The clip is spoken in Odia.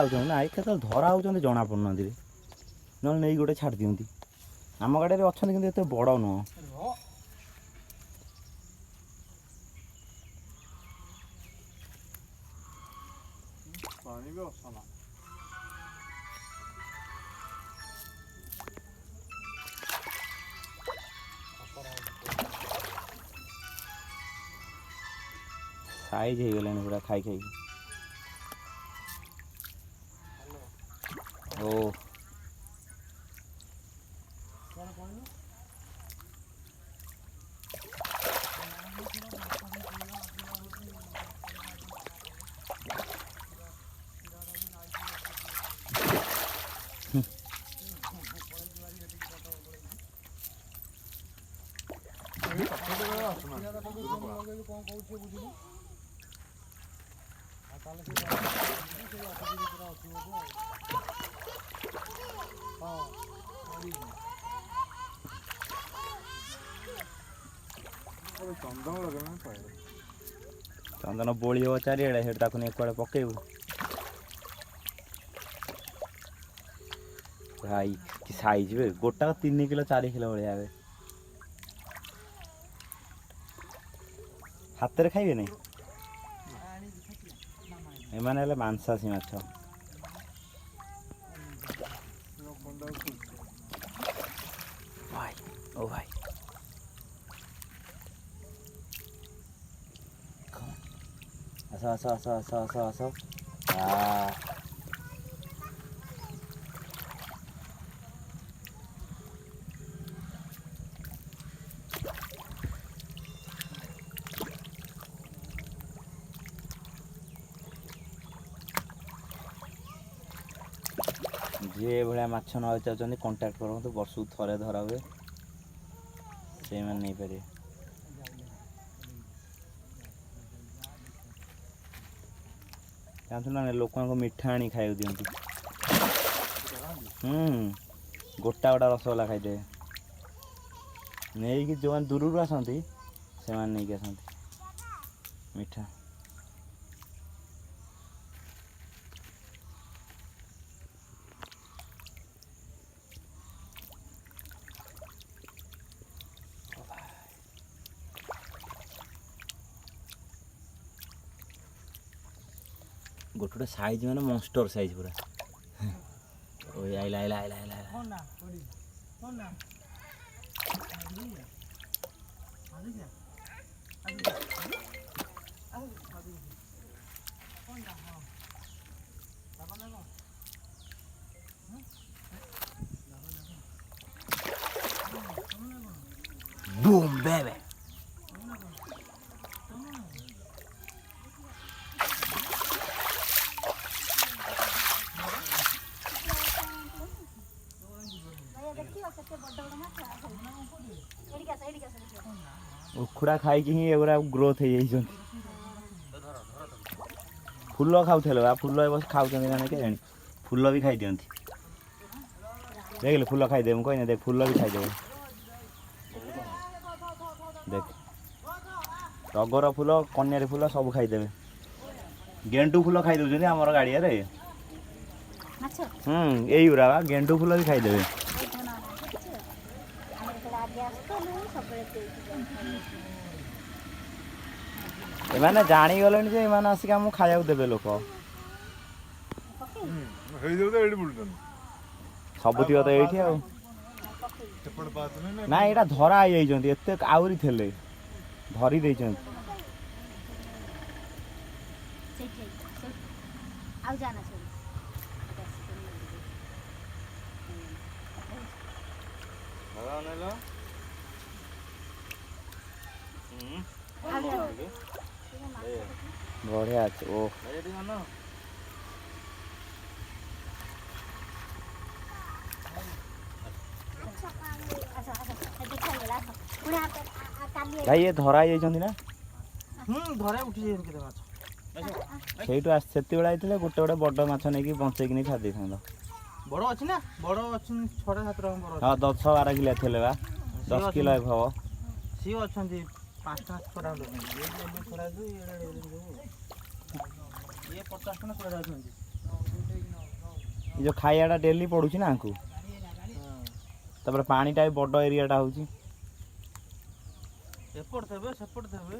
ନା କେତେବେଳେ ଧରା ହେଉଛନ୍ତି ଜଣା ପଡ଼ୁନାହାନ୍ତି ରେ ନହେଲେ ନେଇକି ଗୋଟେ ଛାଡ଼ି ଦିଅନ୍ତି। ଆମ ଗାଡ଼ିରେ ଅଛନ୍ତି କିନ୍ତୁ ଏତେ ବଡ଼ ନୁହଁ। ସାଇଜ୍ ହେଇଗଲାଣି ପୁରା ଖାଇ ଖାଇକି। ଓ ଚନ୍ଦନ ବୋଳି ହେବ ଚାରିଆଡ଼େ, ସେଠି ତାକୁ ନେଇ କୁଆଡ଼େ ପକେଇବୁ। ଭାଇ କି ସାଇଜ୍ ବେ, ଗୋଟାକ 3 କିଲୋ 4 କିଲୋ ଭଳିଆ ଏବେ। ହାତରେ ଖାଇବେନି, ଏମାନେ ହେଲେ ମାଂସାଶୀ ମାଛ। ଭାଇ ଓ ଭାଇ ଆସ ଆସ ଆସ ଆସ ଆସ ଆସ। ଯିଏ ଏଭଳିଆ ମାଛ ନେବାକୁ ଚାହୁଁଛନ୍ତି କଣ୍ଟାକ୍ଟ କରନ୍ତୁ। ବର୍ଷକୁ ଥରେ ଧରା ହୁଏ, ସେଇମାନେ ନେଇପାରିବେ। ଜାଣିଛୁ ନା ଲୋକଙ୍କୁ ମିଠା ଆଣି ଖାଇବାକୁ ଦିଅନ୍ତି। ଗୋଟା ଗୋଟା ରସଗୋଲା ଖାଇଦେବେ। ନେଇକି ଯେଉଁମାନେ ଦୂରରୁ ଆସନ୍ତି ସେମାନେ ନେଇକି ଆସନ୍ତି ମିଠା। ଗୋଟେ ଗୋଟେ ସାଇଜ୍ ମାନେ ମନଷ୍ଟର ସାଇଜ୍ ପୁରା। ଓଇ ଆଇଲା ଆଇଲା ଆଇଲା ଆଇଲା ବୁମ୍ ବେବେ। ଉଖୁଡ଼ା ଖାଇକି ହିଁ ଏଗୁଡ଼ା ଗ୍ରୋଥ୍ ହେଇଯାଇଛନ୍ତି। ଫୁଲ ଖାଉଥିଲେ ବା, ଫୁଲ ଏ ବର୍ଷ ଖାଉଛନ୍ତି ନା କେଜାଣି। ଫୁଲ ବି ଖାଇଦିଅନ୍ତି। ଦେଖିଲେ ଫୁଲ ଖାଇଦେବେ, ମୁଁ କହିନି ଦେଖ ଫୁଲ ବି ଖାଇଦେବେ। ଦେଖ ଟଗର ଫୁଲ, କନିଆରୀ ଫୁଲ ସବୁ ଖାଇଦେବେ। ଗେଣ୍ଡୁ ଫୁଲ ଖାଇ ଦେଉଛନ୍ତି ଆମର ଗାଡ଼ିଆରେ। ଏଇଗୁରା ବା ଗେଣ୍ଡୁ ଫୁଲ ବି ଖାଇଦେବେ। ଏମାନେ ଜାଣିଗଲେଣି ଯେ ଏମାନେ ଆସିକି ଆମକୁ ଖାଇବାକୁ ଦେବେ। ଲୋକ ସବୁତିକ ତ ଏଇଠି ଆଉ। ନାଇଁ ଏଇଟା ଧରା ହେଇଯାଇଛନ୍ତି, ଏତେ ଆହୁରି ଥିଲେ ଧରି ଦେଇଛନ୍ତି। ବଢ଼ିଆ ଅଛି। ଓ ଭାଇ ଏ ଧରା ହେଇଯାଇଛନ୍ତି ନା? ଧରା ଉଠି ଯାଇଛନ୍ତି ମାଛ। ସେଇଠୁ ସେତିକିବେଳେ ଆଇଥିଲେ ଗୋଟେ ଗୋଟେ ବଡ଼ ମାଛ ନେଇକି ବଞ୍ଚେଇକି ନେଇ ଛାଡ଼ି ଦେଇଥାନ୍ତ। ବଡ଼ ଅଛି ନା, ବଡ଼ ଅଛନ୍ତି 6-7 ଟଙ୍କା ବଡ଼। ହଁ 10-12 କିଲୋ ଥିଲେ ବା, 10 କିଲୋ ହେବ। ସିଏ ଅଛନ୍ତି 5-6 ଟଙ୍କା ଅଛନ୍ତି। ଇଏ 50 ଟଙ୍କା 100 ଅଛନ୍ତି। ଏ ଯେଉଁ ଖାଇବାଟା ଡେଲି ପଡ଼ୁଛି ନା ଆଙ୍କୁ ତାପରେ ପାଣିଟା ବି ବଡ଼ ଏରିଆଟା ହେଉଛି ଏପଟ ଥିବେ ସେପଟ ଥିବେ